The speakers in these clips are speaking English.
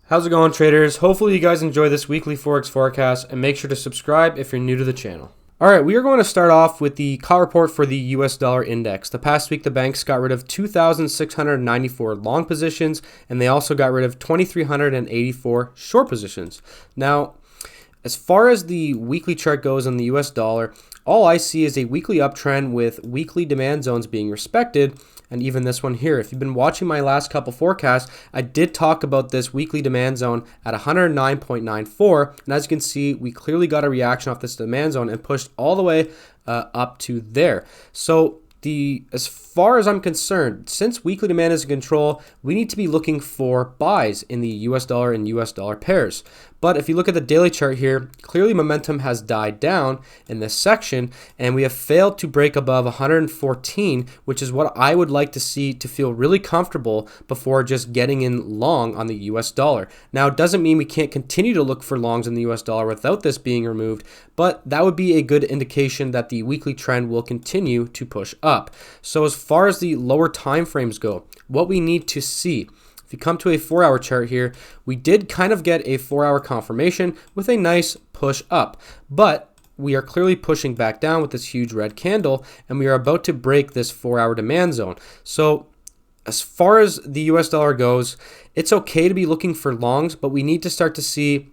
How's it going, traders? Hopefully you guys enjoy this weekly Forex forecast, and make sure to subscribe if you're new to the channel. Alright, we are going to start off with the Cot Report for the US dollar index. The past week, the banks got rid of 2,694 long positions, and they also got rid of 2,384 short positions. Now, as far as the weekly chart goes on the US dollar, all I see is a weekly uptrend with weekly demand zones being respected, and even this one here. If you've been watching my last couple forecasts, I did talk about this weekly demand zone at 109.94, and as you can see, we clearly got a reaction off this demand zone and pushed all the way up to there. So as far as I'm concerned, since weekly demand is in control, we need to be looking for buys in the US dollar and US dollar pairs. But if you look at the daily chart here, clearly momentum has died down in this section, and we have failed to break above 114, which is what I would like to see to feel really comfortable before just getting in long on the US dollar. Now, it doesn't mean we can't continue to look for longs in the US dollar without this being removed, but that would be a good indication that the weekly trend will continue to push up. So as far as the lower time frames go, what we need to see, if you come to a 4-hour chart here, we did kind of get a 4-hour confirmation with a nice push up, but we are clearly pushing back down with this huge red candle, and we are about to break this 4-hour demand zone. So as far as the US dollar goes, it's okay to be looking for longs, but we need to start to see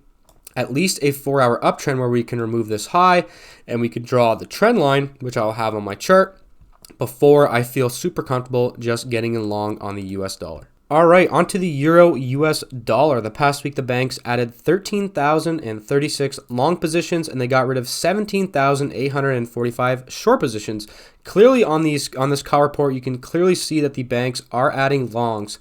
at least a 4-hour uptrend where we can remove this high and we can draw the trend line, which I'll have on my chart, before I feel super comfortable just getting in long on the US dollar. All right, on to the Euro US dollar. The past week, the banks added 13,036 long positions, and they got rid of 17,845 short positions. Clearly on this Cot Report, you can clearly see that the banks are adding longs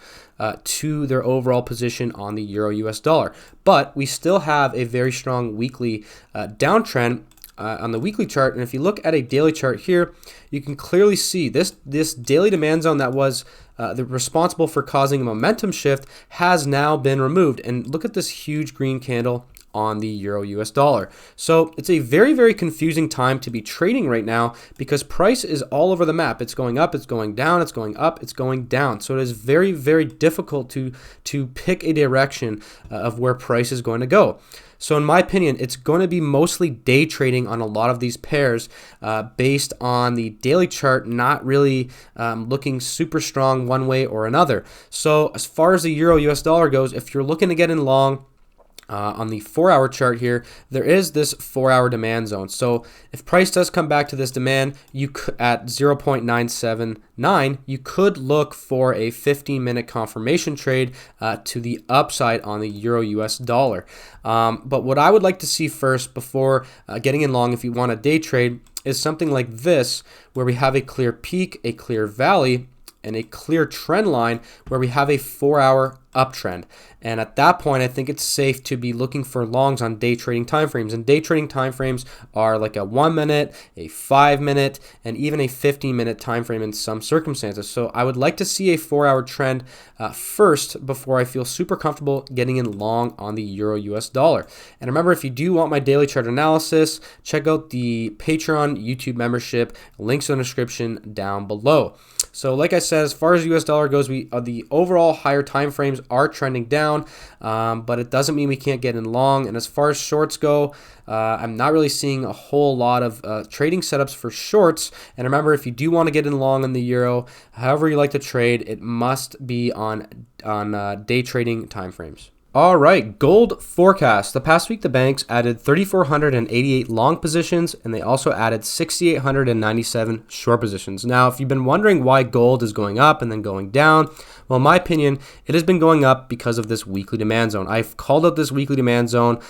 to their overall position on the Euro US dollar. But we still have a very strong weekly downtrend on the weekly chart, and if you look at a daily chart here, you can clearly see this daily demand zone that was responsible for causing a momentum shift has now been removed. And look at this huge green candle on the Euro US dollar. So it's a very, very confusing time to be trading right now because price is all over the map. It's going up, it's going down, it's going up, it's going down. So it is very, very difficult to pick a direction of where price is going to go. So in my opinion, it's going to be mostly day trading on a lot of these pairs based on the daily chart not really looking super strong one way or another. So as far as the Euro US dollar goes, if you're looking to get in long, on the 4-hour chart here, there is this 4-hour demand zone. So if price does come back to this demand, you could, at 0.979, you could look for a 15-minute confirmation trade to the upside on the Euro US dollar. But what I would like to see first before getting in long, if you want a day trade, is something like this, where we have a clear peak, a clear valley, and a clear trend line where we have a 4-hour uptrend. And at that point, I think it's safe to be looking for longs on day trading timeframes. And day trading timeframes are like a 1-minute, a 5-minute, and even a 15-minute time frame in some circumstances. So I would like to see a 4-hour trend first before I feel super comfortable getting in long on the Euro US dollar. And remember, if you do want my daily chart analysis, check out the Patreon YouTube membership. Links in the description down below. So like I said, as far as US dollar goes, the overall higher time frames are trending down, but it doesn't mean we can't get in long. And as far as shorts go, I'm not really seeing a whole lot of trading setups for shorts. And remember, if you do want to get in long in the euro, however you like to trade, it must be on day trading timeframes. All right, gold forecast. The past week, the banks added 3,488 long positions, and they also added 6,897 short positions. Now, if you've been wondering why gold is going up and then going down, well, in my opinion, it has been going up because of this weekly demand zone. I've called out this weekly demand zone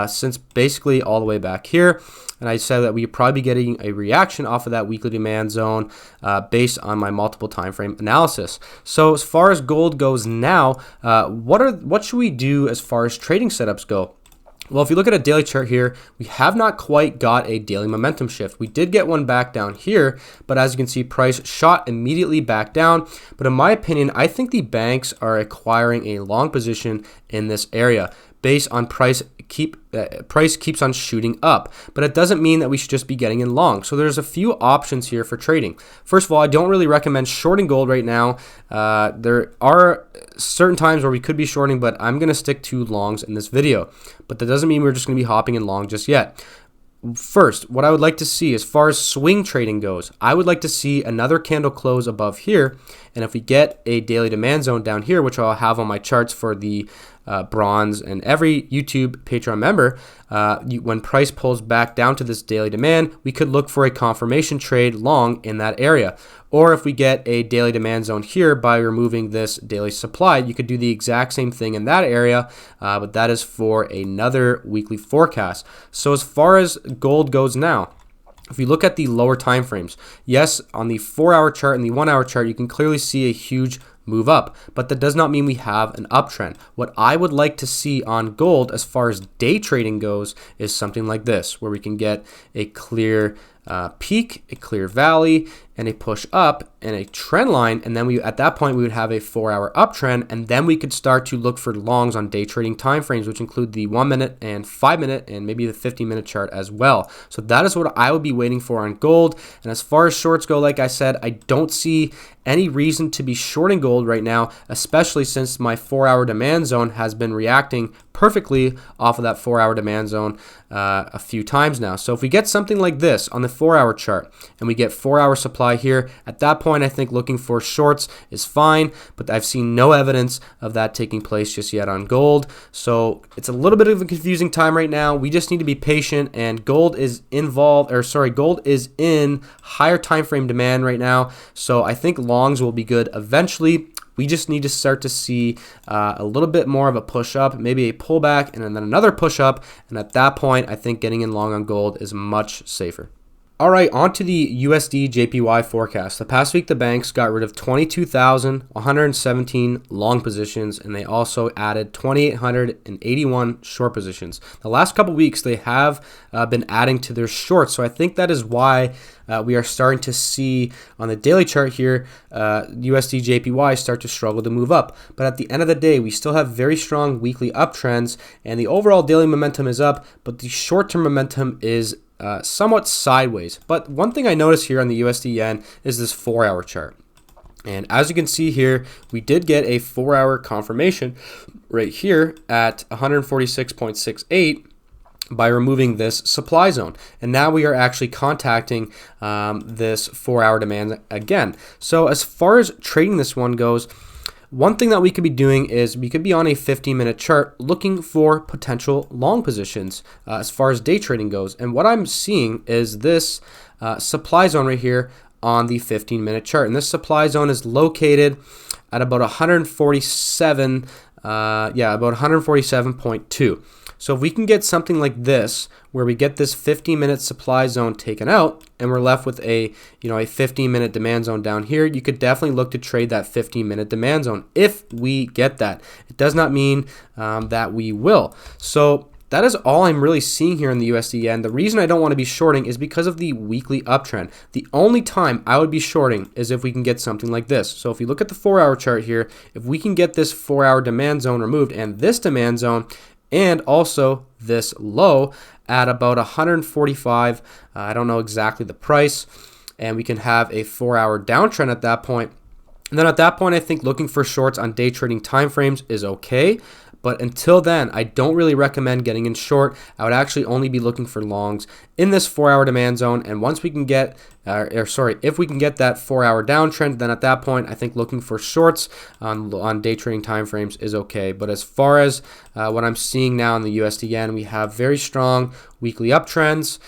since basically all the way back here. And I said that we'd probably be getting a reaction off of that weekly demand zone based on my multiple time frame analysis. So as far as gold goes now, what should we do as far as trading setups go? Well, if you look at a daily chart here, we have not quite got a daily momentum shift. We did get one back down here, but as you can see, price shot immediately back down. But in my opinion, I think the banks are acquiring a long position in this area. based on price keeps on shooting up, but it doesn't mean that we should just be getting in long. So there's a few options here for trading. First of all, I don't really recommend shorting gold right now. There are certain times where we could be shorting, but I'm going to stick to longs in this video. But that doesn't mean we're just going to be hopping in long just yet. First, what I would like to see as far as swing trading goes, I would like to see another candle close above here. And if we get a daily demand zone down here, which I'll have on my charts for the bronze and every YouTube Patreon member, when price pulls back down to this daily demand, we could look for a confirmation trade long in that area. Or if we get a daily demand zone here by removing this daily supply, you could do the exact same thing in that area, but that is for another weekly forecast. So as far as gold goes now, if you look at the lower time frames, yes, on the 4-hour chart and the 1-hour chart, you can clearly see a huge move up, but that does not mean we have an uptrend. What I would like to see on gold as far as day trading goes is something like this, where we can get a clear peak, a clear valley, and a push up and a trend line, and then at that point we would have a 4-hour uptrend, and then we could start to look for longs on day trading time frames, which include the 1-minute and 5-minute and maybe the 15-minute chart as well. So that is what I would be waiting for on gold. And as far as shorts go, like I said, I don't see any reason to be shorting gold right now, especially since my 4-hour demand zone has been reacting perfectly off of that 4-hour demand zone a few times now. So if we get something like this on the 4-hour chart and we get 4-hour supply here, at that point I think looking for shorts is fine, but I've seen no evidence of that taking place just yet on gold. So it's a little bit of a confusing time right now. We just need to be patient, and gold is gold is in higher time frame demand right now. So I think longs will be good eventually. We just need to start to see a little bit more of a push up, maybe a pullback, and then another push up. And at that point, I think getting in long on gold is much safer. All right, on to the USDJPY forecast. The past week, the banks got rid of 22,117 long positions, and they also added 2,881 short positions. The last couple weeks, they have been adding to their shorts, so I think that is why we are starting to see on the daily chart here, USDJPY start to struggle to move up. But at the end of the day, we still have very strong weekly uptrends, and the overall daily momentum is up, but the short-term momentum is somewhat sideways. But one thing I noticed here on the USD yen is this 4-hour chart. And as you can see here, we did get a 4-hour confirmation right here at 146.68 by removing this supply zone. And now we are actually contacting this 4-hour demand again. So as far as trading this one goes, one thing that we could be doing is we could be on a 15-minute chart looking for potential long positions as far as day trading goes. And what I'm seeing is this supply zone right here on the 15-minute chart. And this supply zone is located at about 147.2. So if we can get something like this, where we get this 15-minute supply zone taken out, and we're left with a 15-minute demand zone down here, you could definitely look to trade that 15-minute demand zone if we get that. It does not mean that we will. So that is all I'm really seeing here in the USD yen. The reason I don't want to be shorting is because of the weekly uptrend. The only time I would be shorting is if we can get something like this. So if you look at the 4-hour chart here, if we can get this 4-hour demand zone removed and this demand zone, and also this low at about 145, I don't know exactly the price, and we can have a 4-hour downtrend at that point. And then at that point, I think looking for shorts on day trading timeframes is okay. But until then, I don't really recommend getting in short. I would actually only be looking for longs in this 4-hour demand zone. And once we can get, if we can get that 4-hour downtrend, then at that point, I think looking for shorts on day trading timeframes is okay. But as far as what I'm seeing now in the USD yen, we have very strong weekly uptrends.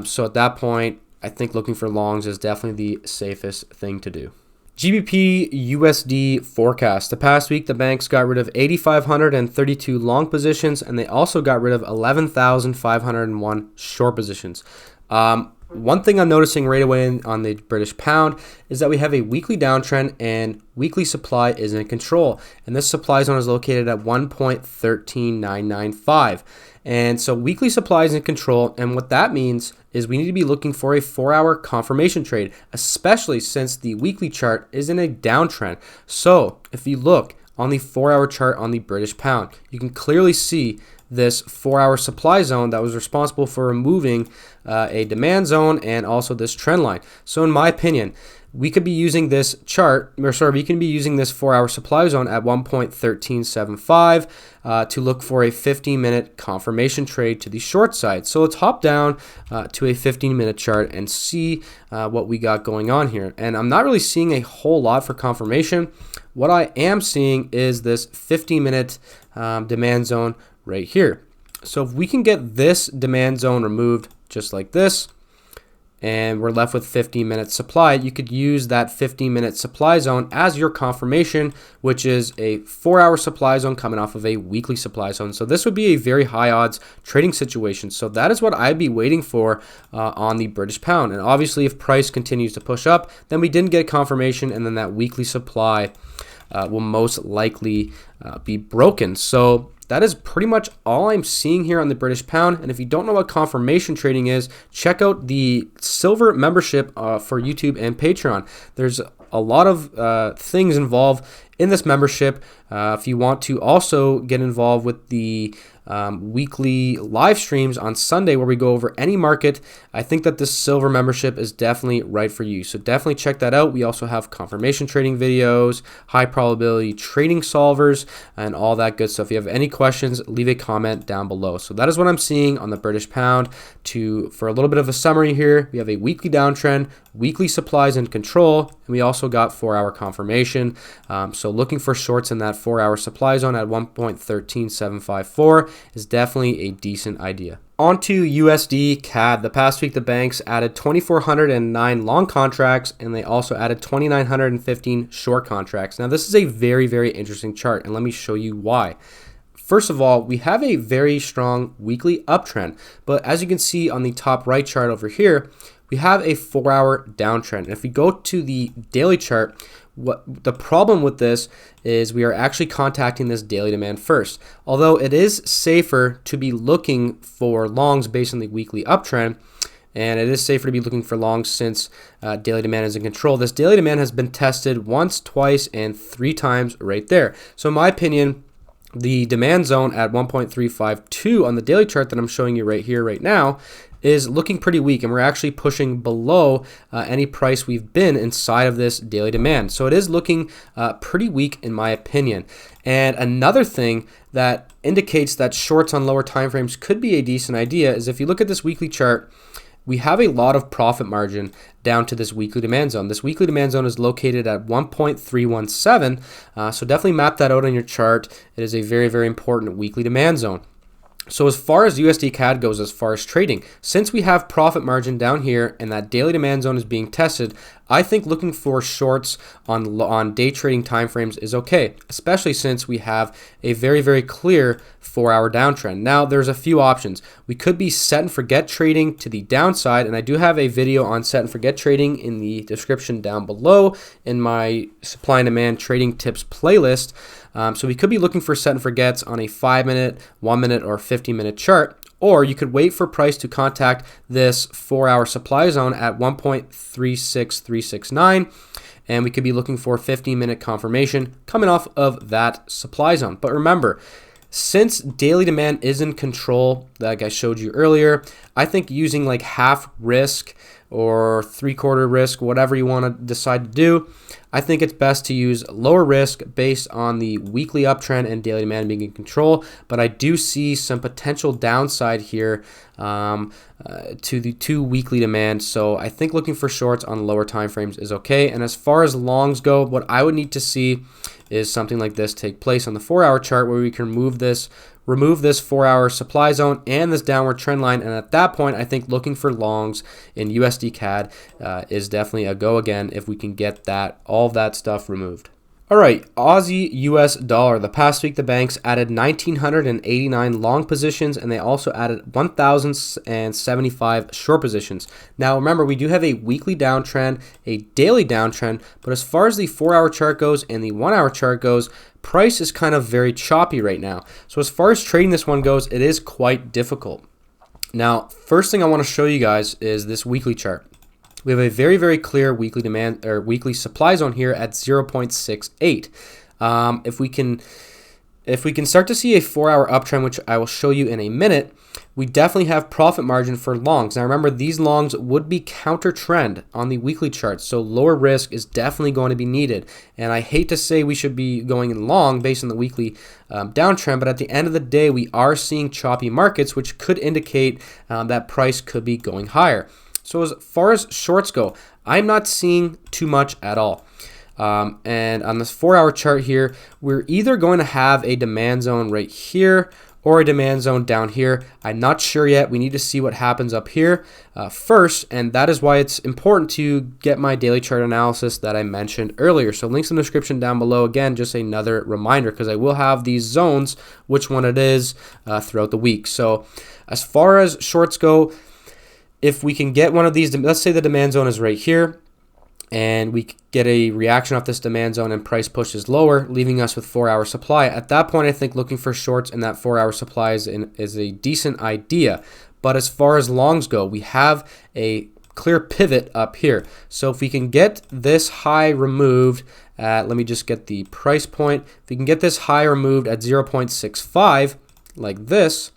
So at that point, I think looking for longs is definitely the safest thing to do. GBPUSD forecast. The past week, the banks got rid of 8,532 long positions, and they also got rid of 11,501 short positions. One thing I'm noticing right away on the British pound is that we have a weekly downtrend and weekly supply is in control. And this supply zone is located at 1.13995. And so weekly supply is in control. And what that means is we need to be looking for a 4-hour confirmation trade, especially since the weekly chart is in a downtrend. So if you look on the 4-hour chart on the British pound. You can clearly see this 4-hour supply zone that was responsible for removing a demand zone and also this trend line. So in my opinion, we could be using this chart, or sorry, we can be using this 4-hour supply zone at 1.1375 to look for a 15-minute confirmation trade to the short side. So let's hop down to a 15-minute chart and see what we got going on here. And I'm not really seeing a whole lot for confirmation. What I am seeing is this 15-minute demand zone right here. So if we can get this demand zone removed just like this, and we're left with 15 minutes supply, you could use that 15-minute supply zone as your confirmation, which is a 4-hour supply zone coming off of a weekly supply zone. So this would be a very high odds trading situation. So that is what I'd be waiting for on the British pound. And obviously if price continues to push up, then we didn't get confirmation, and then that weekly supply will most likely be broken. So that is pretty much all I'm seeing here on the British pound. And if you don't know what confirmation trading is, check out the silver membership for YouTube and Patreon. There's a lot of things involved in this membership. If you want to also get involved with the weekly live streams on Sunday where we go over any market, I think that this silver membership is definitely right for you. So definitely check that out. We also have confirmation trading videos, high probability trading solvers, and all that good stuff. If you have any questions, leave a comment down below. So that is what I'm seeing on the British pound. For a little bit of a summary here, we have a weekly downtrend, weekly supplies in control, and we also got 4-hour confirmation. So looking for shorts in that 4-hour supply zone at 1.13754 is definitely a decent idea. On to USDCAD. The past week, the banks added 2,409 long contracts, and they also added 2,915 short contracts. Now, this is a very, very interesting chart, and let me show you why. First of all, we have a very strong weekly uptrend, but as you can see on the top right chart over here, we have a 4-hour downtrend. And if we go to the daily chart, what the problem with this is we are actually contacting this daily demand first. Although it is safer to be looking for longs based on the weekly uptrend, and it is safer to be looking for longs since daily demand is in control. This daily demand has been tested once, twice, and 3 times right there. So in my opinion, the demand zone at 1.352 on the daily chart that I'm showing you right here, right now, is looking pretty weak, and we're actually pushing below any price we've been inside of this daily demand. So it is looking pretty weak in my opinion. And another thing that indicates that shorts on lower time frames could be a decent idea is if you look at this weekly chart, we have a lot of profit margin down to this weekly demand zone. This weekly demand zone is located at 1.317, so definitely map that out on your chart. It is a very, very important weekly demand zone. So as far as USDCAD goes, as far as trading, since we have profit margin down here and that daily demand zone is being tested, I think looking for shorts on day trading timeframes is okay, especially since we have a very, very clear 4-hour downtrend. Now, there's a few options. We could be set and forget trading to the downside, and I do have a video on set and forget trading in the description down below in my supply and demand trading tips playlist. So we could be looking for set and forgets on a 5-minute, 1-minute, or 15-minute chart. Or you could wait for price to contact this 4-hour supply zone at 1.36369, and we could be looking for 15-minute confirmation coming off of that supply zone. But remember, since daily demand is in control, like I showed you earlier, I think using like half risk or 3/4 risk, whatever you want to decide to do, I think it's best to use lower risk based on the weekly uptrend and daily demand being in control. But I do see some potential downside here to the 2 weekly demand. So I think looking for shorts on lower time frames is okay. And as far as longs go, what I would need to see is something like this take place on the 4-hour chart where we can remove this 4-hour supply zone and this downward trend line. And at that point, I think looking for longs in USDCAD is definitely a go again if we can get all of that stuff removed. All right, Aussie US dollar. The past week, the banks added 1,989 long positions, and they also added 1,075 short positions. Now, remember, we do have a weekly downtrend, a daily downtrend, but as far as the 4-hour chart goes and the 1-hour chart goes, price is kind of very choppy right now. So as far as trading this one goes, it is quite difficult. Now, first thing I want to show you guys is this weekly chart. We have a very, very clear weekly demand or weekly supply zone here at 0.68. If we can start to see a 4-hour uptrend, which I will show you in a minute, we definitely have profit margin for longs. Now remember, these longs would be counter trend on the weekly chart, so lower risk is definitely going to be needed. And I hate to say we should be going in long based on the weekly downtrend, but at the end of the day, we are seeing choppy markets, which could indicate that price could be going higher. So as far as shorts go, I'm not seeing too much at all. And on this 4-hour chart here, we're either going to have a demand zone right here or a demand zone down here. I'm not sure yet. We need to see what happens up here first, and that is why it's important to get my daily chart analysis that I mentioned earlier. So links in the description down below. Again, just another reminder, because I will have these zones, which one it is, throughout the week. So as far as shorts go, if we can get one of these, let's say the demand zone is right here, and we get a reaction off this demand zone and price pushes lower, leaving us with 4-hour supply. At that point, I think looking for shorts in that 4-hour supply is a decent idea. But as far as longs go, we have a clear pivot up here. So if we can get this high removed at, let me just get the price point. If we can get this high removed at 0.65 like this,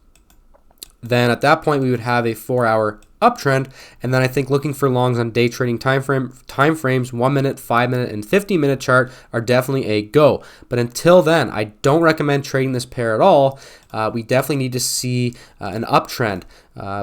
then at that point we would have a 4-hour uptrend. And then I think looking for longs on day trading time frames, 1 minute, 5 minute, and 15-minute chart are definitely a go. But until then, I don't recommend trading this pair at all. We definitely need to see an uptrend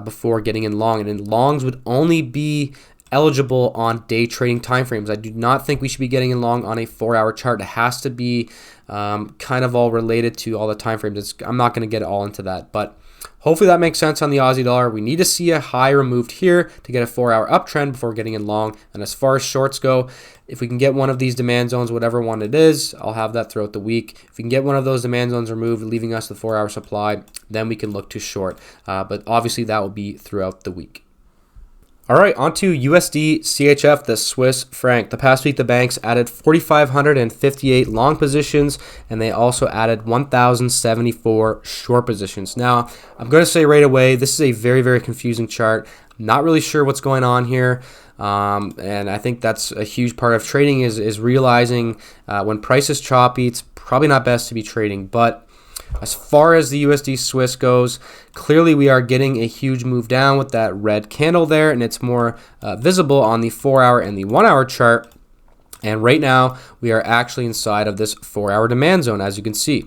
before getting in long, and then longs would only be eligible on day trading timeframes. I do not think we should be getting in long on a 4-hour chart. It has to be kind of all related to all the timeframes. I'm not going to get all into that, but hopefully that makes sense on the Aussie dollar. We need to see a high removed here to get a 4-hour uptrend before getting in long. And as far as shorts go, if we can get one of these demand zones, whatever one it is, I'll have that throughout the week. If we can get one of those demand zones removed, leaving us the 4-hour supply, then we can look to short. But obviously that will be throughout the week. All right, on to USDCHF, the Swiss franc. The past week, the banks added 4,558 long positions, and they also added 1,074 short positions. Now, I'm going to say right away, this is a very, very confusing chart. Not really sure what's going on here. And I think that's a huge part of trading is realizing when price is choppy, it's probably not best to be trading. But as far as the USD Swiss goes, clearly we are getting a huge move down with that red candle there, and it's more visible on the 4-hour and the 1-hour chart. And right now we are actually inside of this 4-hour demand zone, as you can see.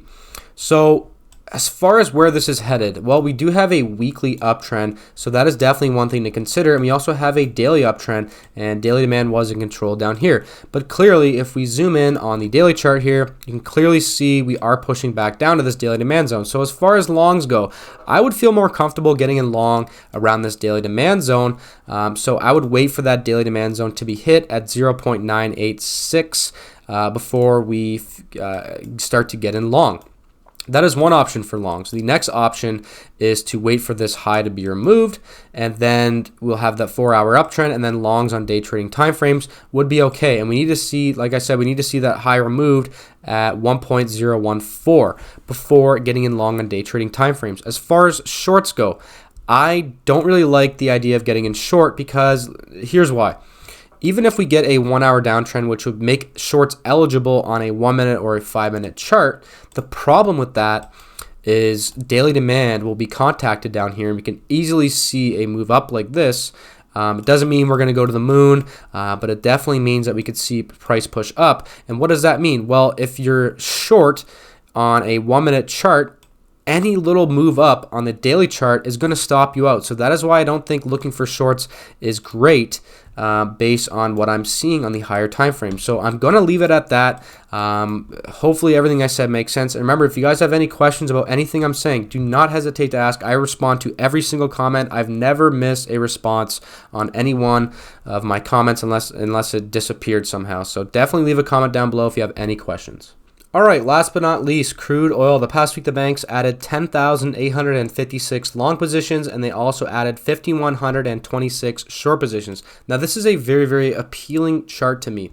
So as far as where this is headed, well, we do have a weekly uptrend, so that is definitely one thing to consider. And we also have a daily uptrend, and daily demand was in control down here. But clearly, if we zoom in on the daily chart here, you can clearly see we are pushing back down to this daily demand zone. So as far as longs go, I would feel more comfortable getting in long around this daily demand zone. So I would wait for that daily demand zone to be hit at 0.986 before we start to get in long. That is one option for longs. The next option is to wait for this high to be removed, and then we'll have that 4-hour uptrend, and then longs on day trading timeframes would be okay. And we need to see, like I said, we need to see that high removed at 1.014 before getting in long on day trading timeframes. As far as shorts go, I don't really like the idea of getting in short, because here's why. Even if we get a 1-hour downtrend, which would make shorts eligible on a 1-minute or a 5-minute chart, the problem with that is daily demand will be contacted down here, and we can easily see a move up like this. It doesn't mean we're going to go to the moon, but it definitely means that we could see price push up. And what does that mean? Well, if you're short on a 1-minute chart, any little move up on the daily chart is going to stop you out. So that is why I don't think looking for shorts is great based on what I'm seeing on the higher time frame. So I'm going to leave it at that. Hopefully everything I said makes sense. And remember, if you guys have any questions about anything I'm saying, do not hesitate to ask. I respond to every single comment. I've never missed a response on any one of my comments unless it disappeared somehow. So definitely leave a comment down below if you have any questions. All right, last but not least, crude oil. The past week, the banks added 10,856 long positions, and they also added 5,126 short positions. Now, this is a very, very appealing chart to me,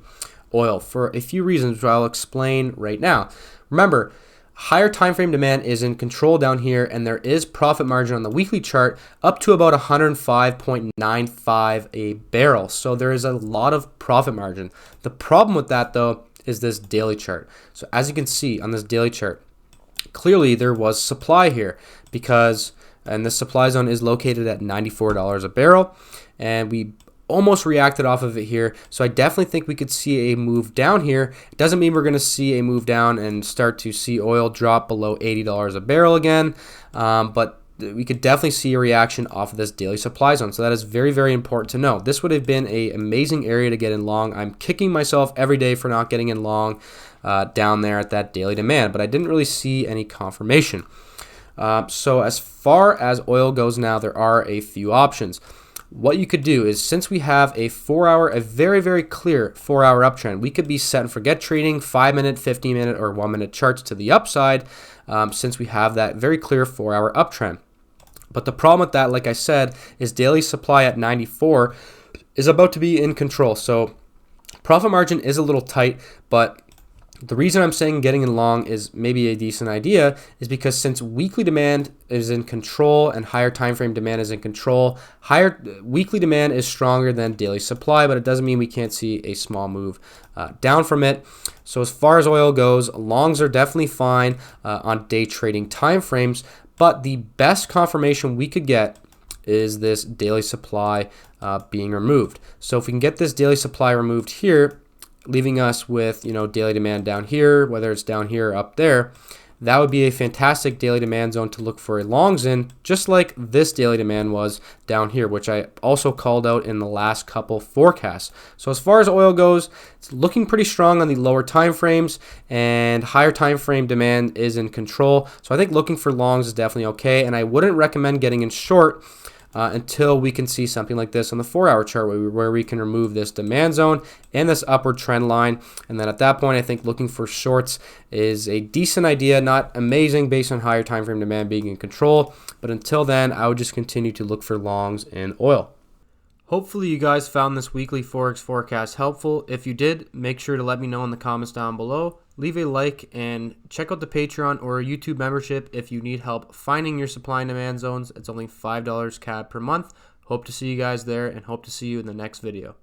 oil, for a few reasons, which I'll explain right now. Remember, higher time frame demand is in control down here, and there is profit margin on the weekly chart up to about 105.95 a barrel. So there is a lot of profit margin. The problem with that, though, is this daily chart. So as you can see on this daily chart, clearly there was supply here and the supply zone is located at $94 a barrel, and we almost reacted off of it here. So I definitely think we could see a move down here. It doesn't mean we're going to see a move down and start to see oil drop below $80 a barrel again, but we could definitely see a reaction off of this daily supply zone. So that is very, very important to know. This would have been an amazing area to get in long. I'm kicking myself every day for not getting in long down there at that daily demand, but I didn't really see any confirmation. So as far as oil goes now, there are a few options. What you could do is, since we have a very, very clear 4-hour uptrend, we could be set and forget trading 5-minute, 15-minute, or 1-minute charts to the upside, since we have that very clear 4-hour uptrend. But the problem with that, like I said, is daily supply at 94 is about to be in control. So profit margin is a little tight, but the reason I'm saying getting in long is maybe a decent idea is because since weekly demand is in control and higher time frame demand is in control, weekly demand is stronger than daily supply, but it doesn't mean we can't see a small move down from it. So as far as oil goes, longs are definitely fine on day trading time frames, but the best confirmation we could get is this daily supply being removed. So if we can get this daily supply removed here, leaving us with, daily demand down here, whether it's down here or up there, that would be a fantastic daily demand zone to look for a longs in, just like this daily demand was down here, which I also called out in the last couple forecasts. So as far as oil goes, it's looking pretty strong on the lower time frames, and higher time frame demand is in control. So I think looking for longs is definitely okay, and I wouldn't recommend getting in short until we can see something like this on the 4-hour chart where we can remove this demand zone and this upward trend line. And then at that point, I think looking for shorts is a decent idea, not amazing based on higher time frame demand being in control. But until then, I would just continue to look for longs in oil. Hopefully you guys found this weekly Forex forecast helpful. If you did, make sure to let me know in the comments down below. Leave a like and check out the Patreon or YouTube membership if you need help finding your supply and demand zones. It's only $5 CAD per month. Hope to see you guys there and hope to see you in the next video.